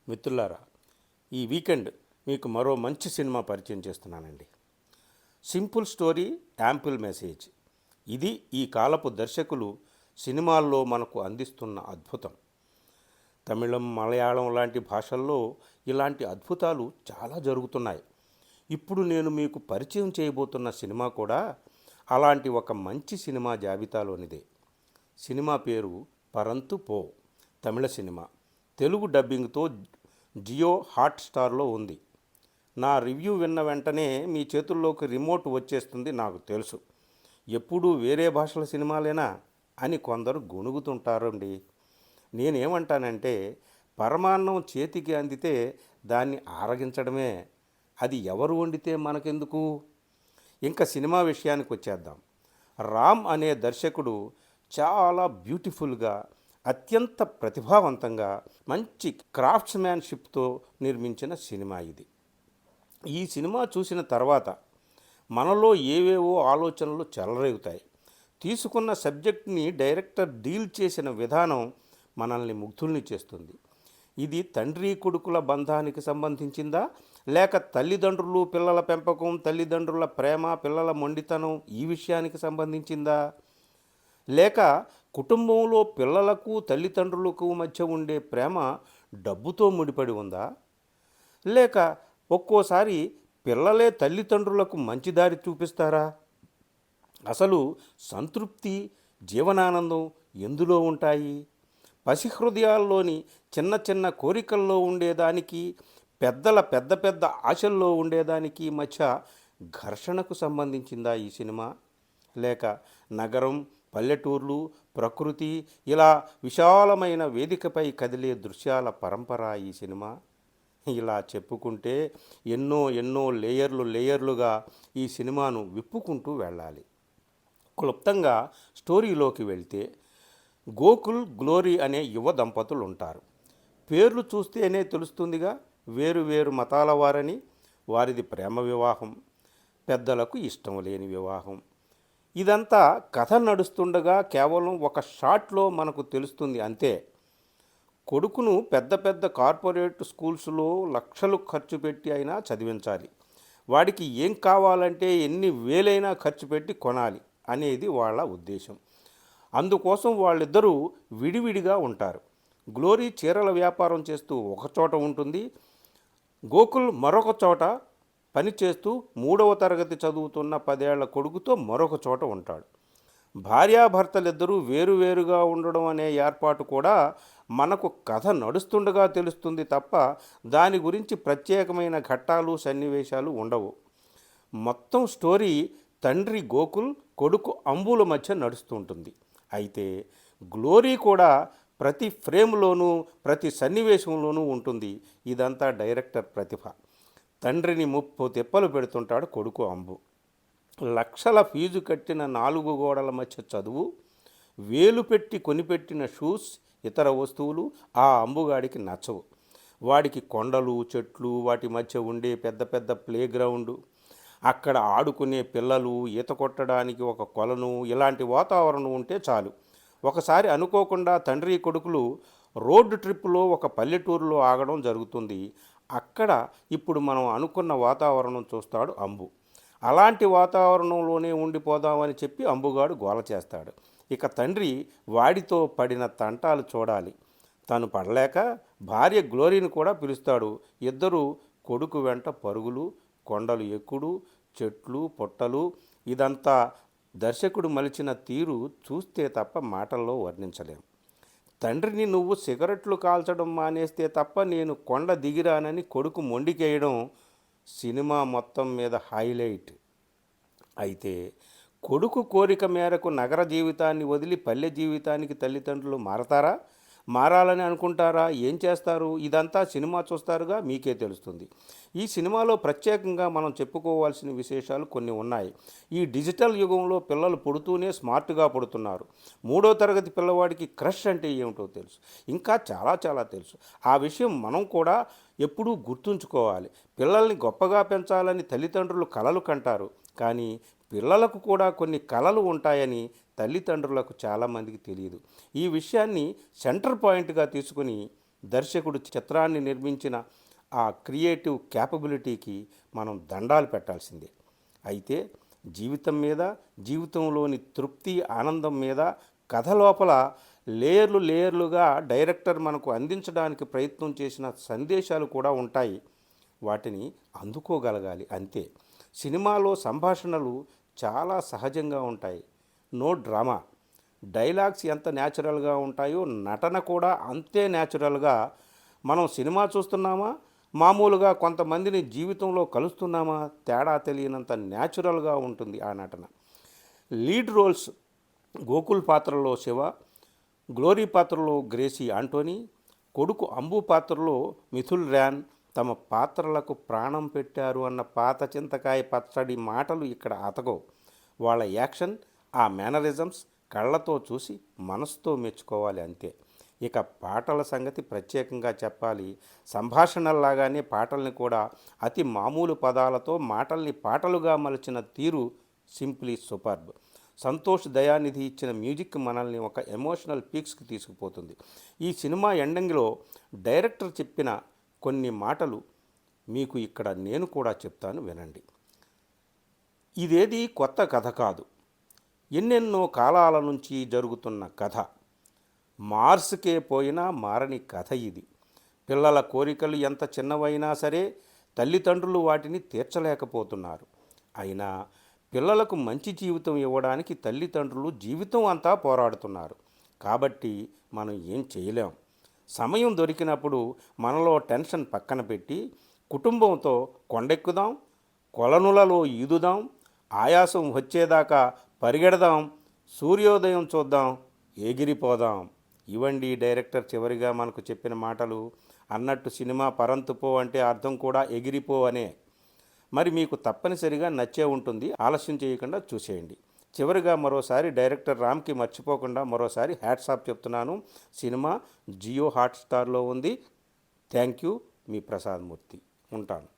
మిత్రులారా, ఈ వీకెండ్ మీకు మరో మంచి సినిమా పరిచయం చేస్తున్నానండి. Simple story, ample message. ఇది ఈ కాలపు దర్శకులు సినిమాల్లో మనకు అందిస్తున్న అద్భుతం. తమిళం, మలయాళం లాంటి భాషల్లో ఇలాంటి అద్భుతాలు చాలా జరుగుతున్నాయి. ఇప్పుడు నేను మీకు పరిచయం చేయబోతున్న సినిమా కూడా అలాంటి ఒక మంచి సినిమా జాబితాలోనిదే. సినిమా పేరు పరంతు పో. తమిళ సినిమా. తెలుగు డబ్బింగ్తో జియో హాట్స్టార్లో ఉంది. నా రివ్యూ విన్న వెంటనే మీ చేతుల్లోకి రిమోట్ వచ్చేస్తుంది నాకు తెలుసు. ఎప్పుడూ వేరే భాషల సినిమాలేనా అని కొందరు గొణుగుతుంటారండి. నేనేమంటానంటే, పరమాన్నం చేతికి అందితే దాన్ని ఆరగించడమే. అది ఎవరు వండితే మనకెందుకు? ఇంకా సినిమా విషయానికి వచ్చేద్దాం. రామ్ అనే దర్శకుడు చాలా బ్యూటిఫుల్గా, అత్యంత ప్రతిభావంతంగా, మంచి క్రాఫ్ట్స్మ్యాన్షిప్తో నిర్మించిన సినిమా ఇది. ఈ సినిమా చూసిన తర్వాత మనలో ఏవేవో ఆలోచనలు చెలరేగుతాయి. తీసుకున్న సబ్జెక్ట్ని డైరెక్టర్ డీల్ చేసిన విధానం మనల్ని ముగ్ధుల్ని చేస్తుంది. ఇది తండ్రి కొడుకుల బంధానికి సంబంధించిందా, లేక తల్లిదండ్రులు పిల్లల పెంపకం, తల్లిదండ్రుల ప్రేమ, పిల్లల మొండితనం ఈ విషయానికి సంబంధించిందా, లేక కుటుంబంలో పిల్లలకు తల్లిదండ్రులకు మధ్య ఉండే ప్రేమ డబ్బుతో ముడిపడి ఉందా, లేక ఒక్కోసారి పిల్లలే తల్లిదండ్రులకు మంచి దారి చూపిస్తారా? అసలు సంతృప్తి, జీవనానందం ఎందులో ఉంటాయి? పసిహృదయాల్లోని చిన్న చిన్న కోరికల్లో ఉండేదానికి, పెద్ద పెద్ద ఆశల్లో ఉండేదానికి మధ్య ఘర్షణకు సంబంధించిందా ఈ సినిమా? లేక నగరం, పల్లెటూర్లు, ప్రకృతి ఇలా విశాలమైన వేదికపై కదిలే దృశ్యాల పరంపర ఈ సినిమా? ఇలా చెప్పుకుంటే ఎన్నో లేయర్లుగా ఈ సినిమాను విప్పుకుంటూ వెళ్ళాలి. క్లుప్తంగా స్టోరీలోకి వెళ్తే, గోకుల్, గ్లోరీ అనే యువ దంపతులు ఉంటారు. పేర్లు చూస్తేనే తెలుస్తుందిగా, వేరు మతాల వారని. వారిది ప్రేమ వివాహం, పెద్దలకు ఇష్టం లేని వివాహం. ఇదంతా కథ నడుస్తుండగా కేవలం ఒక షాట్లో మనకు తెలుస్తుంది అంతే. కొడుకును పెద్ద కార్పొరేట్ స్కూల్స్లో లక్షలు ఖర్చు పెట్టి అయినా చదివించాలి. వాడికి ఏం కావాలంటే ఎన్ని వేలైనా ఖర్చు పెట్టి కొనాలి అనేది వాళ్ళ ఉద్దేశం. అందుకోసం వాళ్ళిద్దరూ విడివిడిగా ఉంటారు. గ్లోరీ చీరల వ్యాపారం చేస్తూ ఒకచోట ఉంటుంది. గోకుల్ మరొక చోట పనిచేస్తూ 3వ తరగతి చదువుతున్న 10 ఏళ్ల కొడుకుతో మరొక చోట ఉంటాడు. భార్యాభర్తలిద్దరూ వేరుగా ఉండడం అనే ఏర్పాటు కూడా మనకు కథ నడుస్తుండగా తెలుస్తుంది తప్ప దాని గురించి ప్రత్యేకమైన ఘట్టాలు, సన్నివేశాలు ఉండవు. మొత్తం స్టోరీ తండ్రి గోకుల్, కొడుకు అంబుల మధ్య నడుస్తుంటుంది. అయితే గ్లోరీ కూడా ప్రతి ఫ్రేమ్లోనూ, ప్రతి సన్నివేశంలోనూ ఉంటుంది. ఇదంతా డైరెక్టర్ ప్రతిభ. తండ్రిని ముప్పు తిప్పలు పెడుతుంటాడు కొడుకు అంబు. లక్షల ఫీజు కట్టిన 4 గోడల మధ్య చదువు, వేలు పెట్టి కొనిపెట్టిన షూస్, ఇతర వస్తువులు ఆ అంబుగాడికి నచ్చవు. వాడికి కొండలు, చెట్లు, వాటి మధ్య ఉండే పెద్ద ప్లే గ్రౌండు, అక్కడ ఆడుకునే పిల్లలు, ఈత కొట్టడానికి ఒక కొలను, ఇలాంటి వాతావరణం ఉంటే చాలు. ఒకసారి అనుకోకుండా తండ్రి కొడుకులు రోడ్ ట్రిప్లో ఒక పల్లెటూరులో ఆగడం జరుగుతుంది. అక్కడ ఇప్పుడు మనం అనుకున్న వాతావరణం చూస్తాడు అంబు. అలాంటి వాతావరణంలోనే ఉండిపోదామని చెప్పి అంబుగాడు గోల చేస్తాడు. ఇక తండ్రి వాడితో పడిన తంటాలు చూడాలి. తను పడలేక భార్య గ్లోరీని కూడా పిలుస్తాడు. ఇద్దరు కొడుకు వెంట పరుగులు, కొండలు ఎక్కుడు, చెట్లు పుట్టలు. ఇదంతా దర్శకుడు మలిచిన తీరు చూస్తే తప్ప మాటల్లో వర్ణించలేం. తండ్రిని నువ్వు సిగరెట్లు కాల్చడం మానేస్తే తప్ప నేను కొండ దిగిరానని కొడుకు మొండికేయడం సినిమా మొత్తం మీద హైలైట్. అయితే కొడుకు కోరిక మేరకు నగర జీవితాన్ని వదిలి పల్లె జీవితానికి తల్లిదండ్రులు మారతారా? మారాలని అనుకుంటారా? ఏం చేస్తారు? ఇదంతా సినిమా చూస్తారుగా, మీకే తెలుస్తుంది. ఈ సినిమాలో ప్రత్యేకంగా మనం చెప్పుకోవాల్సిన విశేషాలు కొన్ని ఉన్నాయి. ఈ డిజిటల్ యుగంలో పిల్లలు పుడుతూనే స్మార్ట్గా పుడుతున్నారు. 3వ తరగతి పిల్లవాడికి క్రష్ అంటే ఏమిటో తెలుసు. ఇంకా చాలా తెలుసు. ఆ విషయం మనం కూడా ఎప్పుడూ గుర్తుంచుకోవాలి. పిల్లల్ని గొప్పగా పెంచాలని తల్లిదండ్రులు కలలు కంటారు. కానీ పిల్లలకు కూడా కొన్ని కలలు ఉంటాయని తల్లిదండ్రులకు చాలామందికి తెలియదు. ఈ విషయాన్ని సెంటర్ పాయింట్గా తీసుకుని దర్శకుడు చిత్రాన్ని నిర్మించిన ఆ క్రియేటివ్ క్యాపబిలిటీకి మనం దండాలు పెట్టాల్సిందే. అయితే జీవితం మీద, జీవితంలోని తృప్తి ఆనందం మీద కథ లోపల లేయర్లు లేయర్లుగా డైరెక్టర్ మనకు అందించడానికి ప్రయత్నం చేసిన సందేశాలు కూడా ఉంటాయి. వాటిని అందుకోగలగాలి అంతే. సినిమాలో సంభాషణలు చాలా సహజంగా ఉంటాయి. No drama. డైలాగ్స్ ఎంత న్యాచురల్గా ఉంటాయో నటన కూడా అంతే న్యాచురల్గా. మనం సినిమా చూస్తున్నామా, మామూలుగా కొంతమందిని జీవితంలో కలుస్తున్నామా, తేడా తెలియనంత న్యాచురల్గా ఉంటుంది ఆ నటన. లీడ్ రోల్స్ గోకుల్ పాత్రలో శివ, గ్లోరీ పాత్రలో గ్రేసీ ఆంటోనీ, కొడుకు అంబు పాత్రలో మిథుల్ ర్యాన్ తమ పాత్రలకు ప్రాణం పెట్టారు అన్న పాత చింతకాయ పచ్చడి మాటలు ఇక్కడ అతగవు. వాళ్ళ యాక్షన్, ఆ మేనరిజమ్స్ కళ్ళతో చూసి మనసుతో మెచ్చుకోవాలి అంతే. ఇక పాటల సంగతి ప్రత్యేకంగా చెప్పాలి. సంభాషణల్లాగానే పాటల్ని కూడా అతి మామూలు పదాలతో మాటల్ని పాటలుగా మలిచిన తీరు సింప్లీ సూపర్బ్. సంతోష్ దయానిధి ఇచ్చిన మ్యూజిక్ మనల్ని ఒక ఎమోషనల్ పీక్స్కి తీసుకుపోతుంది. ఈ సినిమా ఎండింగ్లో డైరెక్టర్ చెప్పిన కొన్ని మాటలు మీకు ఇక్కడ నేను కూడా చెప్తాను, వినండి. ఇదేది కొత్త కథ కాదు, ఎన్నెన్నో కాలాల నుంచి జరుగుతున్న కథ. మార్స్కే పోయినా మారని కథ ఇది. పిల్లల కోరికలు ఎంత చిన్నవైనా సరే తల్లిదండ్రులు వాటిని తీర్చలేకపోతున్నారు. అయినా పిల్లలకు మంచి జీవితం ఇవ్వడానికి తల్లిదండ్రులు జీవితం అంతా పోరాడుతున్నారు. కాబట్టి మనం ఏం చేయలేం. సమయం దొరికినప్పుడు మనలో టెన్షన్ పక్కన పెట్టి కుటుంబంతో కొండెక్కుదాం, కొలనులలో ఈదుదాం, ఆయాసం వచ్చేదాకా పరిగెడదాం, సూర్యోదయం చూద్దాం, ఎగిరిపోదాం. ఇవండి డైరెక్టర్ చివరిగా మనకు చెప్పిన మాటలు. అన్నట్టు సినిమా పరంతుపో అంటే అర్థం కూడా ఎగిరిపో అనే. మరి మీకు తప్పనిసరిగా నచ్చే ఉంటుంది. ఆలస్యం చేయకుండా చూసేయండి. చివరిగా మరోసారి డైరెక్టర్ రామ్కి మర్చిపోకుండా మరోసారి హ్యాట్స్ ఆఫ్ చెప్తున్నాను. సినిమా జియో హాట్స్టార్లో ఉంది. Thank you. మీ ప్రసాద్ మూర్తి. ఉంటాను.